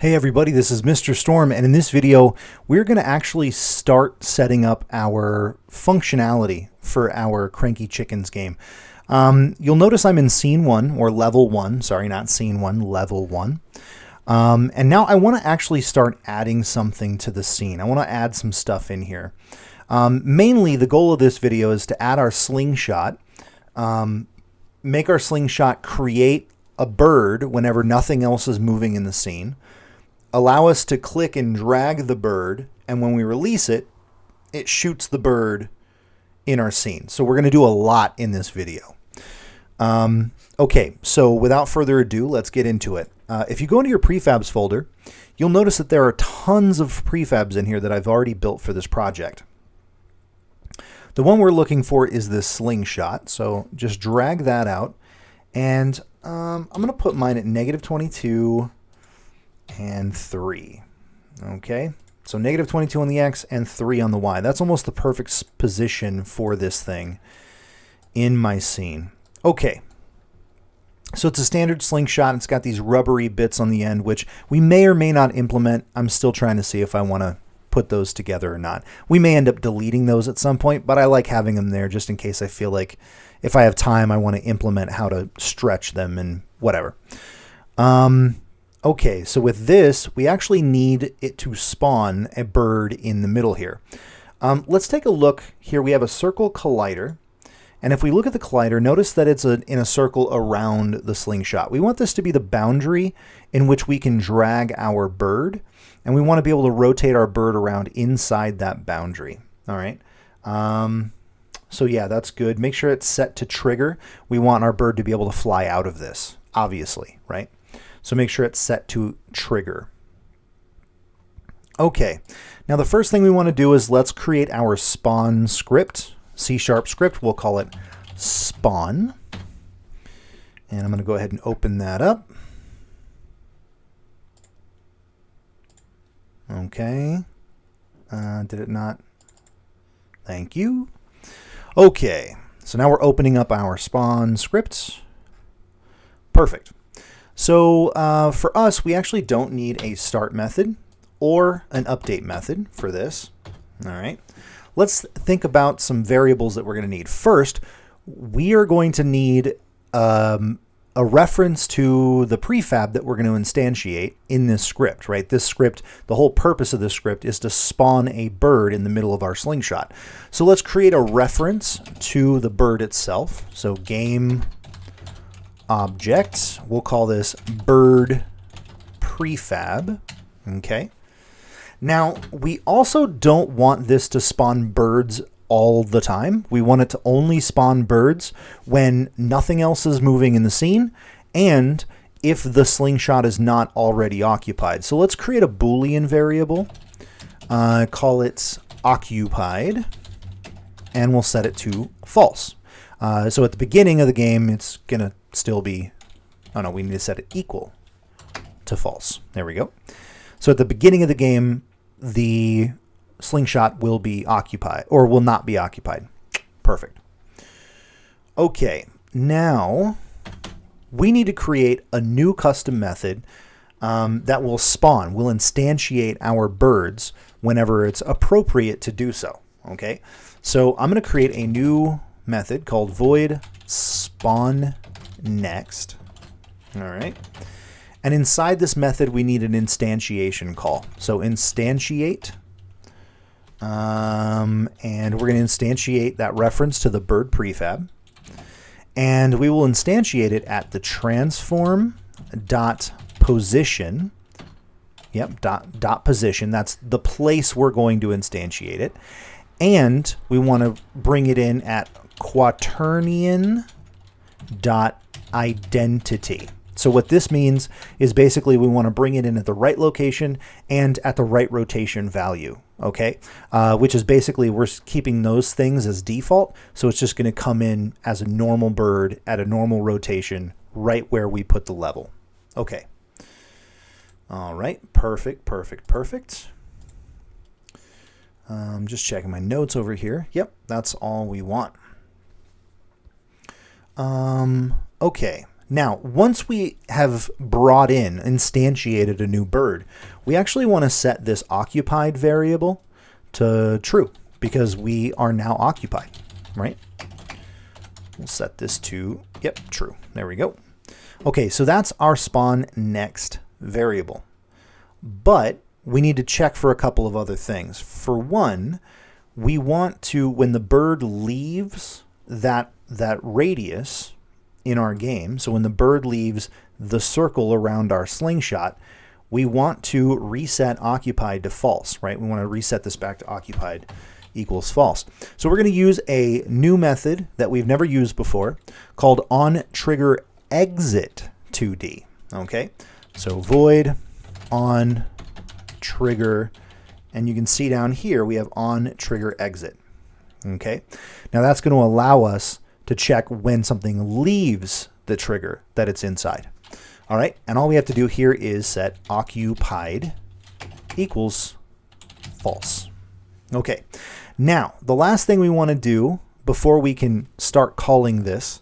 Hey everybody, this is Mr. Storm, and in this video, we're going to actually start setting up our functionality for our Cranky Chickens game. You'll notice I'm in Scene 1, or Level 1, sorry, not Scene 1, Level 1. And now I want to actually start adding something to the scene. I want to add some stuff in here. Mainly, the goal of this video is to add our slingshot, make our slingshot create a bird whenever nothing else is moving in the scene, allow us to click and drag the bird, and when we release it, it shoots the bird in our scene. So we're going to do a lot in this video. Okay, so without further ado, let's get into it. If you go into your prefabs folder, you'll notice that there are tons of prefabs in here that I've already built for this project. The one we're looking for is this slingshot, so just drag that out, and I'm going to put mine at -22 and 3. Okay, so -22 on the X and 3 on the Y. That's almost the perfect position for this thing in my scene. Okay, so it's a standard slingshot. It's got these rubbery bits on the end, which we may or may not implement. I'm still trying to see if I want to put those together or not. We may end up deleting those at some point, but I like having them there just in case I feel like if I have time, I want to implement how to stretch them and whatever. Okay, so with this, we actually need it to spawn a bird in the middle here. Let's take a look here. We have a circle collider. And if we look at the collider, notice that it's in a circle around the slingshot. We want this to be the boundary in which we can drag our bird. And we want to be able to rotate our bird around inside that boundary. All right. So yeah, that's good. Make sure it's set to trigger. We want our bird to be able to fly out of this, obviously, right? So make sure it's set to trigger. Okay, now the first thing we want to do is let's create our spawn script, C# script. We'll call it spawn. And I'm going to go ahead and open that up. Okay, did it not? Thank you. Okay, so now we're opening up our spawn script. Perfect. So for us, we actually don't need a start method or an update method for this. All right. Let's think about some variables that we're going to need. First, we are going to need a reference to the prefab that we're going to instantiate in this script, right? This script, the whole purpose of this script is to spawn a bird in the middle of our slingshot. So let's create a reference to the bird itself. So game object, we'll call this bird prefab. Okay. Now, we also don't want this to spawn birds all the time. We want it to only spawn birds when nothing else is moving in the scene and if the slingshot is not already occupied. So let's create a Boolean variable, call it occupied, and we'll set it to false. So at the beginning of the game, it's going to still be, oh no, we need to set it equal to false. There we go. So at the beginning of the game, the slingshot will be occupied or will not be occupied. Perfect. Okay, now we need to create a new custom method that will spawn, will instantiate our birds whenever it's appropriate to do so. Okay, so I'm going to create a new method called void spawn next. All right. And inside this method, we need an instantiation call. So instantiate, and we're going to instantiate that reference to the bird prefab. And we will instantiate it at the transform dot position. Yep, dot position. That's the place we're going to instantiate it. And we want to bring it in at quaternion dot identity. So what this means is basically we want to bring it in at the right location and at the right rotation value, okay? Which is basically we're keeping those things as default, so it's just going to come in as a normal bird at a normal rotation right where we put the level. Okay. All right, perfect, perfect, perfect. Just checking my notes over here. Yep, that's all we want. Okay. Now, once we have brought in, instantiated a new bird, we actually want to set this occupied variable to true because we are now occupied, right? We'll set this to, yep, true. There we go. Okay, so that's our spawn next variable. But we need to check for a couple of other things. For one, we want to, when the bird leaves that radius in our game, so when the bird leaves the circle around our slingshot, we want to reset occupied to false, right? We want to reset this back to occupied equals false. So we're going to use a new method that we've never used before called onTriggerExit2D, okay? So void onTrigger, and you can see down here we have onTriggerExit, okay? Now that's going to allow us to check when something leaves the trigger that it's inside. All right, and all we have to do here is set occupied equals false. Okay, now the last thing we want to do before we can start calling this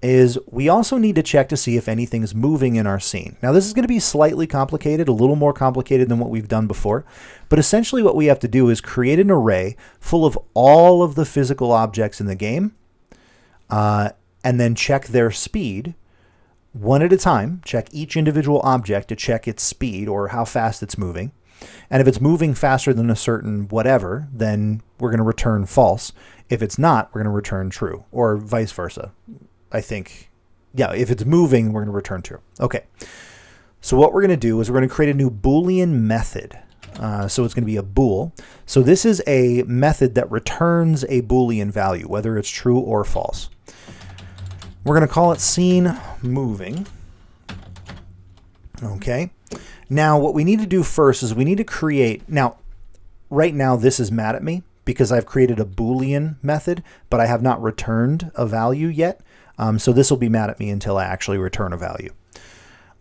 is we also need to check to see if anything's moving in our scene. Now this is going to be slightly complicated, a little more complicated than what we've done before, but essentially what we have to do is create an array full of all of the physical objects in the game, and then check their speed one at a time. Check each individual object to check its speed or how fast it's moving. And if it's moving faster than a certain whatever, then we're going to return false. If it's not, we're going to return true, or vice versa. I think, yeah, if it's moving, we're going to return true. Okay. So what we're going to do is we're going to create a new Boolean method. So it's going to be a bool. So this is a method that returns a Boolean value, whether it's true or false. We're going to call it scene moving. Okay. Now what we need to do first is we need to create, now right now this is mad at me because I've created a Boolean method, but I have not returned a value yet. So this will be mad at me until I actually return a value.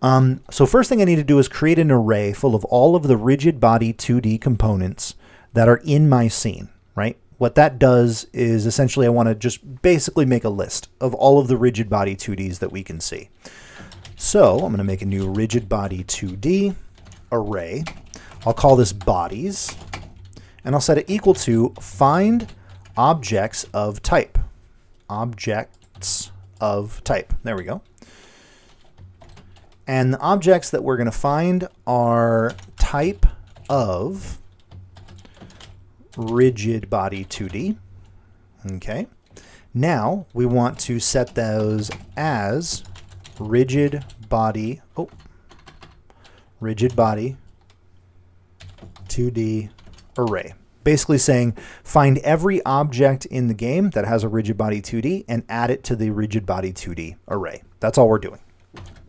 So first thing I need to do is create an array full of all of the rigid body 2D components that are in my scene, right? What that does is essentially I want to just basically make a list of all of the rigid body 2Ds that we can see. So I'm going to make a new rigid body 2D array. I'll call this bodies, and I'll set it equal to find objects of type. Objects of type. There we go. And the objects that we're going to find are type of rigid body 2D. Okay. Now we want to set those as rigid body 2D array. Basically saying find every object in the game that has a rigid body 2D and add it to the rigid body 2D array. That's all we're doing.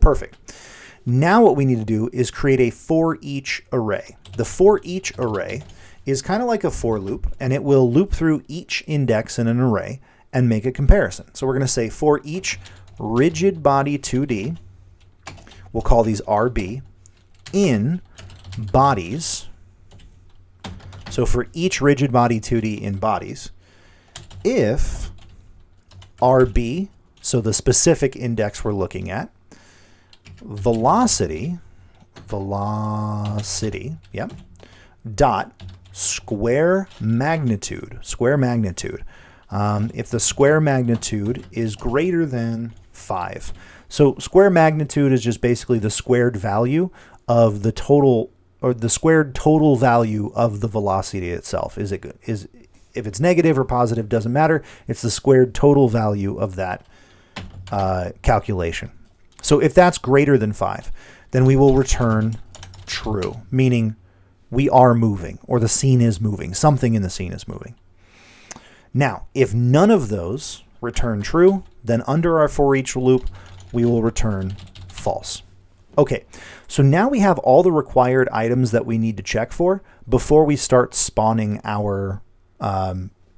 Perfect. Now what we need to do is create a for each array. The for each array is kind of like a for loop, and it will loop through each index in an array and make a comparison. So we're going to say for each rigid body 2D, we'll call these RB, in bodies. So for each rigid body 2D in bodies, if RB, so the specific index we're looking at, velocity, yep, dot square magnitude. If the square magnitude is greater than 5. So square magnitude is just basically the squared value of the total, or the squared total value of the velocity itself. If it's negative or positive, doesn't matter. It's the squared total value of that calculation. So if that's greater than 5, then we will return true, meaning we are moving, or the scene is moving. Something in the scene is moving. Now, if none of those return true, then under our for each loop, we will return false. Okay, so now we have all the required items that we need to check for before we start spawning our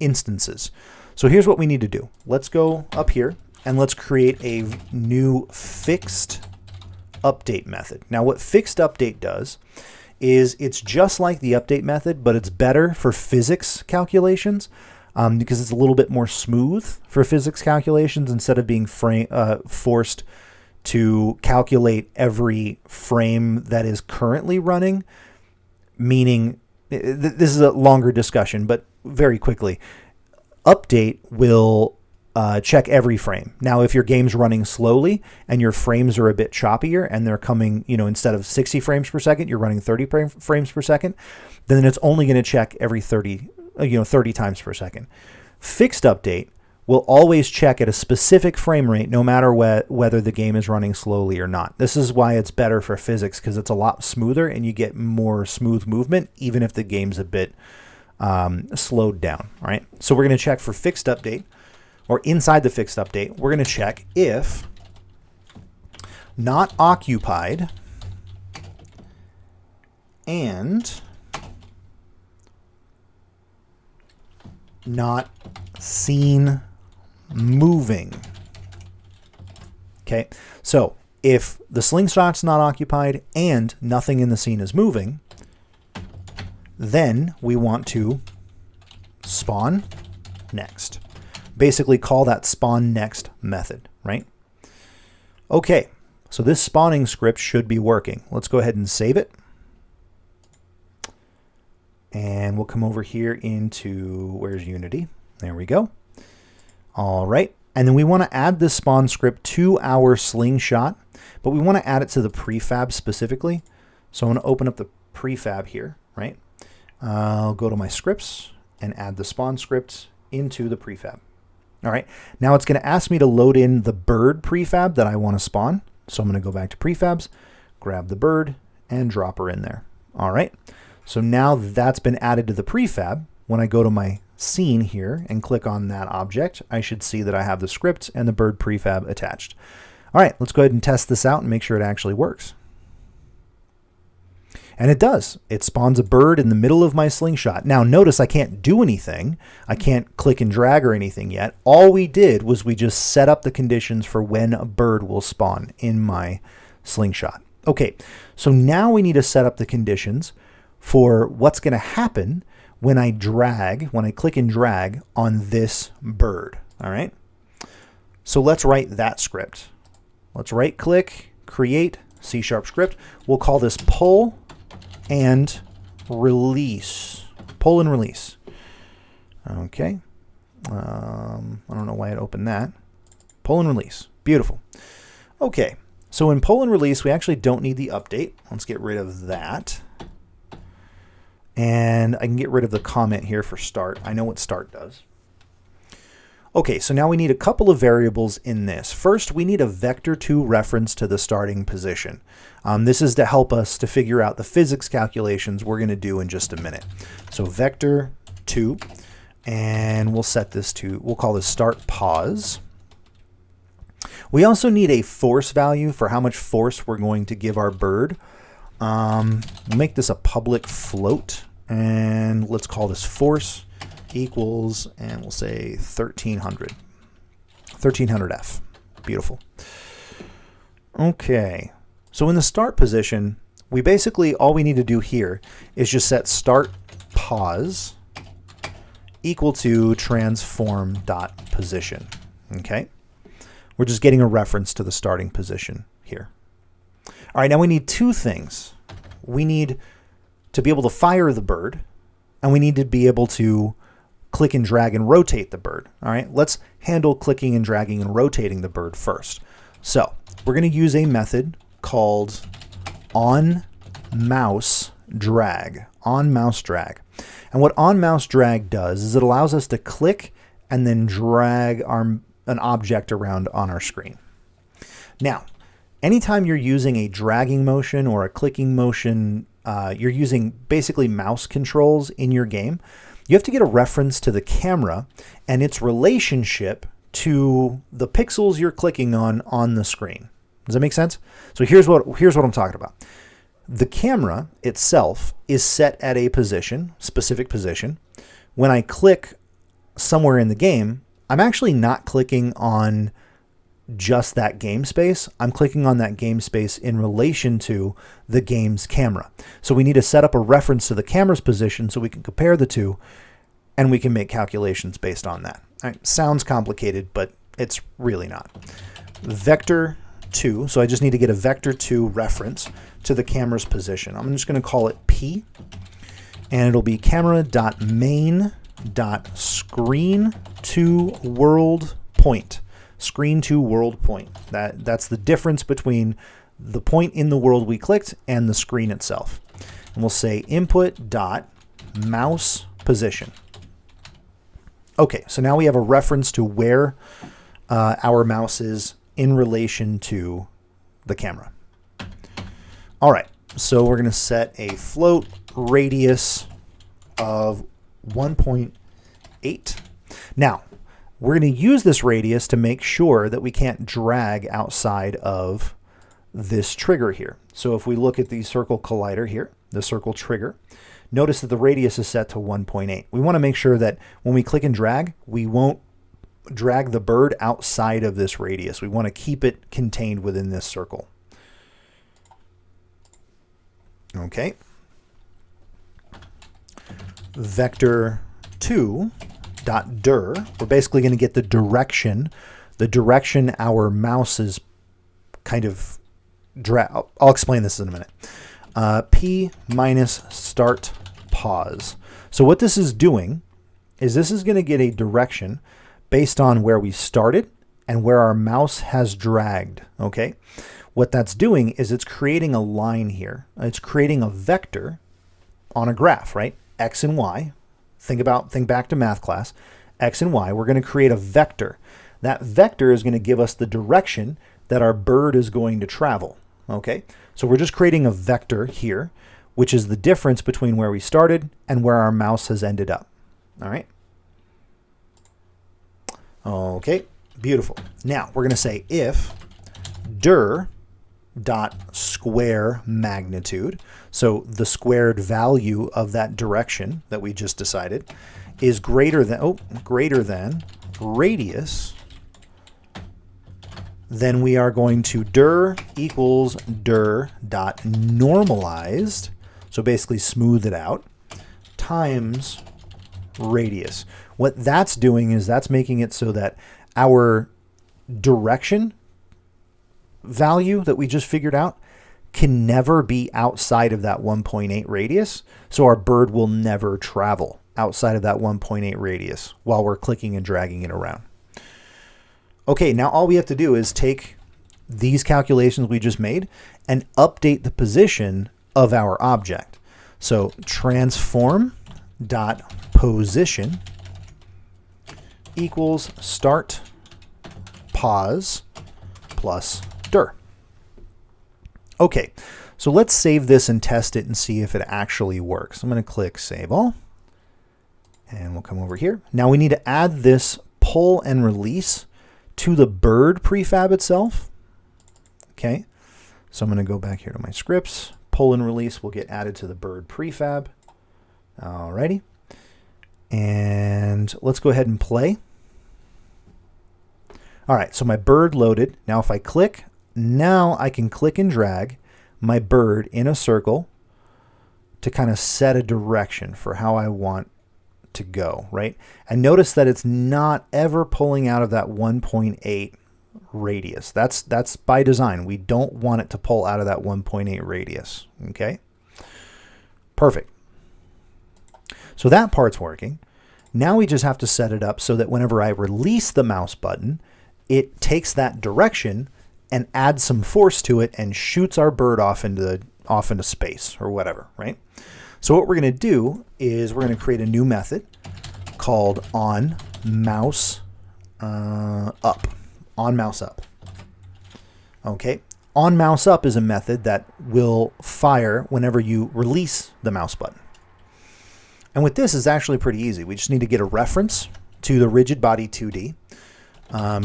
instances. So here's what we need to do. Let's go up here and let's create a new fixed update method. Now what fixed update does is it's just like the update method, but it's better for physics calculations because it's a little bit more smooth for physics calculations instead of being forced to calculate every frame that is currently running, meaning this is a longer discussion, but very quickly, update will check every frame. Now, if your game's running slowly and your frames are a bit choppier and they're coming, instead of 60 frames per second, you're running 30 frames per second, then it's only going to check every 30 times per second. Fixed update will always check at a specific frame rate no matter whether the game is running slowly or not. This is why it's better for physics, because it's a lot smoother and you get more smooth movement even if the game's a bit slowed down. All right, so we're going to check for fixed update, or inside the fixed update, we're going to check if not occupied and not seen moving. Okay, so if the slingshot's not occupied and nothing in the scene is moving, then we want to spawn next. Basically call that spawn next method, right? Okay, so this spawning script should be working. Let's go ahead and save it. And we'll come over here into, where's Unity? There we go. All right, and then we want to add this spawn script to our slingshot, but we want to add it to the prefab specifically. So I'm going to open up the prefab here, right? I'll go to my scripts and add the spawn script into the prefab. All right, now it's going to ask me to load in the bird prefab that I want to spawn. So I'm going to go back to prefabs, grab the bird, and drop her in there. All right, so now that's been added to the prefab. When I go to my scene here and click on that object, I should see that I have the script and the bird prefab attached. All right, let's go ahead and test this out and make sure it actually works. And it does. It spawns a bird in the middle of my slingshot. Now notice I can't do anything. I can't click and drag or anything yet. All we did was we just set up the conditions for when a bird will spawn in my slingshot. Okay, so now we need to set up the conditions for what's going to happen when I click and drag on this bird. All right, so let's write that script. Let's right click, create C# script. We'll call this pull and release. Pull and release. Okay. I don't know why it opened that. Pull and release. Beautiful. Okay. So in pull and release, we actually don't need the update. Let's get rid of that. And I can get rid of the comment here for start. I know what start does. Okay, so now we need a couple of variables in this. First, we need a vector2 reference to the starting position. This is to help us to figure out the physics calculations we're going to do in just a minute. So vector2, and we'll set this to, we'll call this start pause. We also need a force value for how much force we're going to give our bird. We'll make this a public float, and let's call this force equals, and we'll say 1300. 1300F. Beautiful. Okay, so in the start position, we basically, all we need to do here is just set start pause equal to transform.position. Okay, we're just getting a reference to the starting position here. All right, now we need two things. We need to be able to fire the bird, and we need to be able to click and drag and rotate the bird. All right, let's handle clicking and dragging and rotating the bird first. So we're going to use a method called OnMouseDrag. OnMouseDrag. And what OnMouseDrag does is it allows us to click and then drag an object around on our screen. Now, anytime you're using a dragging motion or a clicking motion, you're using basically mouse controls in your game. You have to get a reference to the camera and its relationship to the pixels you're clicking on the screen. Does that make sense? So here's what I'm talking about. The camera itself is set at a position, specific position. When I click somewhere in the game, I'm actually not clicking on just that game space. I'm clicking on that game space in relation to the game's camera. So we need to set up a reference to the camera's position so we can compare the two and we can make calculations based on that. All right, sounds complicated, but it's really not. Vector2 2. So I just need to get a vector 2 reference to the camera's position. I'm just going to call it P, and it'll be camera.main.screen to world point. Screen to world point. That's the difference between the point in the world we clicked and the screen itself. And we'll say input dot mouse position. Okay, so now we have a reference to where our mouse is in relation to the camera. All right, so we're going to set a float radius of 1.8. Now, we're going to use this radius to make sure that we can't drag outside of this trigger here. So if we look at the circle collider here, the circle trigger, notice that the radius is set to 1.8. We want to make sure that when we click and drag, we won't drag the bird outside of this radius. We want to keep it contained within this circle. Okay. Vector 2.dir, we're basically going to get the direction our mouse is kind of I'll explain this in a minute. P minus start pause. So what this is doing is this is going to get a direction based on where we started and where our mouse has dragged. Okay. What that's doing is it's creating a line here. It's creating a vector on a graph, right? X and Y. Think back to math class. X and Y. We're going to create a vector. That vector is going to give us the direction that our bird is going to travel. Okay, so we're just creating a vector here, which is the difference between where we started and where our mouse has ended up. All right. Okay, beautiful. Now we're going to say if dir dot square magnitude, so the squared value of that direction that we just decided is greater than radius, then we are going to dir equals dir dot normalized, so basically smooth it out, times radius. What that's doing is that's making it so that our direction value that we just figured out can never be outside of that 1.8 radius, so our bird will never travel outside of that 1.8 radius while we're clicking and dragging it around. Okay, now all we have to do is take these calculations we just made and update the position of our object. So transform.position equals start pause plus dir. Okay, so let's save this and test it and see if it actually works. I'm going to click Save All, and we'll come over here. Now we need to add this pull and release to the bird prefab itself. Okay, so I'm going to go back here to my scripts. Pull and release will get added to the bird prefab. Alrighty, and let's go ahead and play. All right, so my bird loaded. Now if I click, now I can click and drag my bird in a circle to kind of set a direction for how I want to go, right? And notice that it's not ever pulling out of that 1.8 radius. That's by design. We don't want it to pull out of that 1.8 radius, okay? Perfect. So that part's working. Now we just have to set it up so that whenever I release the mouse button, it takes that direction and adds some force to it and shoots our bird off into space or whatever, right? So what we're going to do is we're going to create a new method called OnMouseUp. OnMouseUp. Okay. OnMouseUp is a method that will fire whenever you release the mouse button. And with this is actually pretty easy. We just need to get a reference to the rigid body 2D.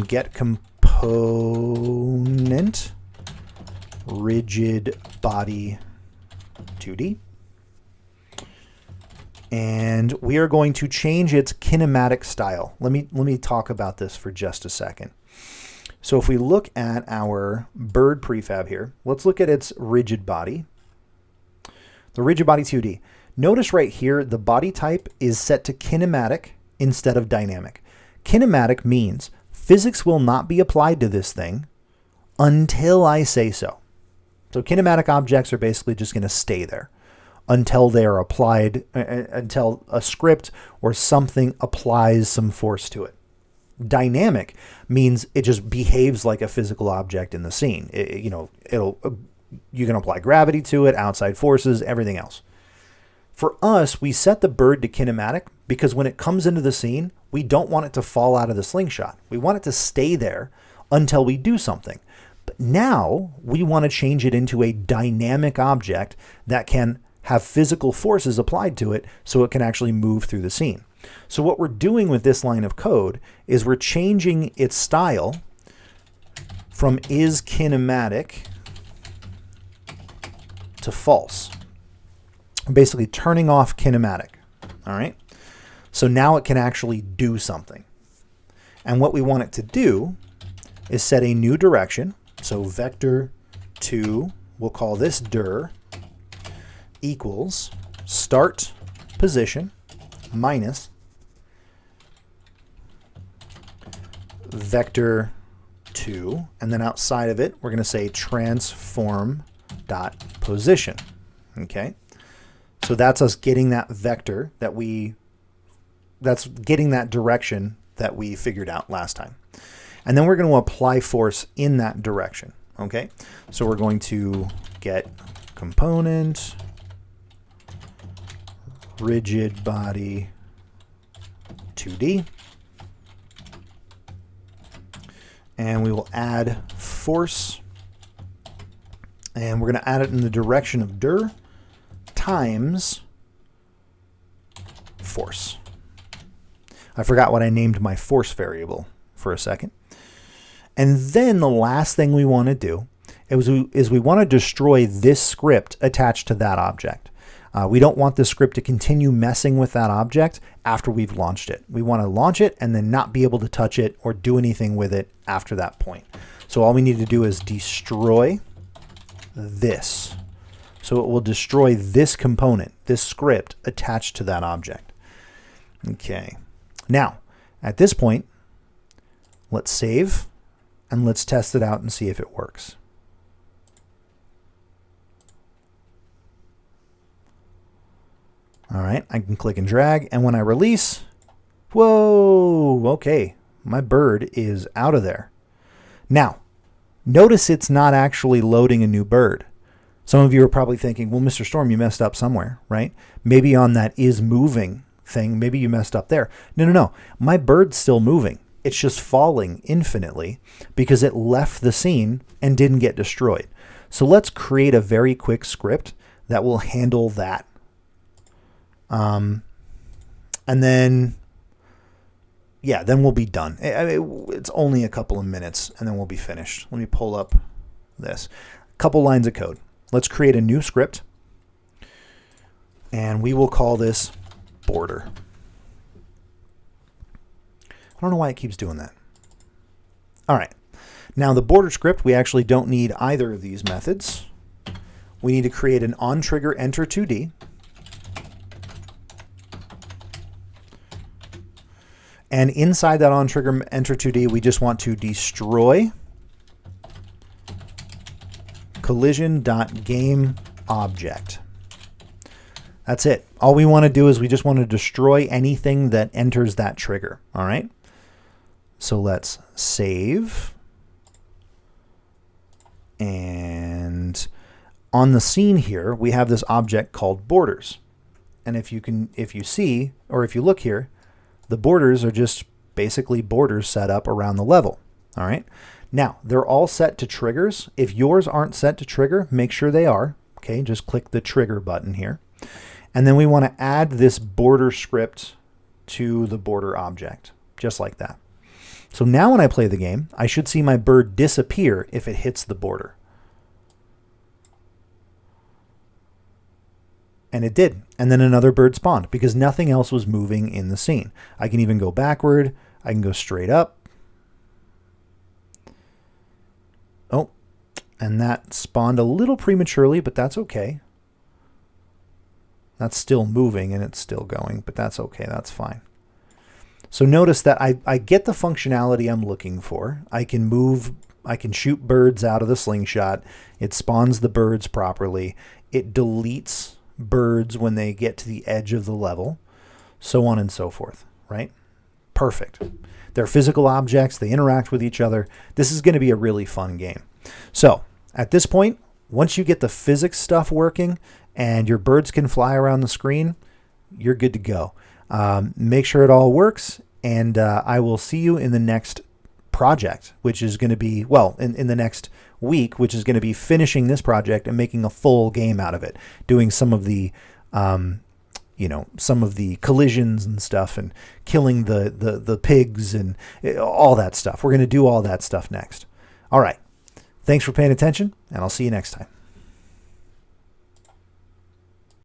Get component rigid body 2D. And we are going to change its kinematic style. Let me talk about this for just a second. So if we look at our bird prefab here, let's look at its rigid body. The rigid body 2D. Notice right here, the body type is set to kinematic instead of dynamic. Kinematic means physics will not be applied to this thing until I say so. So kinematic objects are basically just going to stay there until they are applied, until a script or something applies some force to it. Dynamic means it just behaves like a physical object in the scene. You can apply gravity to it, outside forces, everything else. For us, we set the bird to kinematic because when it comes into the scene, we don't want it to fall out of the slingshot. We want it to stay there until we do something. But now we want to change it into a dynamic object that can have physical forces applied to it so it can actually move through the scene. So what we're doing with this line of code is we're changing its style from is kinematic to false. Basically turning off kinematic. All right. So now it can actually do something. And what we want it to do is set a new direction. So vector2, we'll call this dir, equals start position minus vector2, and then outside of it, we're going to say transform dot position. Okay. So that's us getting that vector that's getting that direction that we figured out last time. And then we're going to apply force in that direction. Okay. So we're going to get component rigid body 2D. And we will add force. And we're going to add it in the direction of dir times force. I forgot what I named my force variable for a second. And then the last thing we want to do is we want to destroy this script attached to that object. We don't want the script to continue messing with that object after we've launched it. We want to launch it and then not be able to touch it or do anything with it after that point. So all we need to do is destroy this. So it will destroy this component, this script attached to that object. Okay. Now, at this point, let's save and let's test it out and see if it works. All right, I can click and drag, and when I release, whoa, okay, my bird is out of there. Now, notice it's not actually loading a new bird. Some of you are probably thinking, well, Mr. Storm, you messed up somewhere, right? Maybe on that is moving thing, maybe you messed up there. No. My bird's still moving. It's just falling infinitely because it left the scene and didn't get destroyed. So let's create a very quick script that will handle that. And then, yeah, then we'll be done. It's only a couple of minutes and then we'll be finished. Let me pull up this. A couple lines of code. Let's create a new script and we will call this border. I don't know why it keeps doing that. All right. Now the border script, we actually don't need either of these methods. We need to create an onTrigger enter 2D. And inside that onTrigger enter 2D, we just want to destroy collision.gameObject. That's it. All we want to do is we just want to destroy anything that enters that trigger. All right. So let's save. And on the scene here, we have this object called borders. And if you see, or if you look here, the borders are just basically borders set up around the level. All right. Now, they're all set to triggers. If yours aren't set to trigger, make sure they are. Okay, just click the trigger button here. And then we want to add this border script to the border object, just like that. So now when I play the game, I should see my bird disappear if it hits the border. And it did. And then another bird spawned because nothing else was moving in the scene. I can even go backward. I can go straight up. Oh, and that spawned a little prematurely, but that's okay. That's still moving and it's still going, but that's okay. That's fine. So notice that I get the functionality I'm looking for. I can move I can shoot birds out of the slingshot. It spawns the birds properly. It deletes birds when they get to the edge of the level, so on and so forth, right? Perfect. They're physical objects. They interact with each other. This is going to be a really fun game. So at this point, once you get the physics stuff working and your birds can fly around the screen, you're good to go. Make sure it all works, and I will see you in the next project, which is going to be, well, in the next week, which is going to be finishing this project and making a full game out of it, doing some of the some of the collisions and stuff, and killing the pigs and all that stuff. We're going to do all that stuff next. All right. Thanks for paying attention, and I'll see you next time.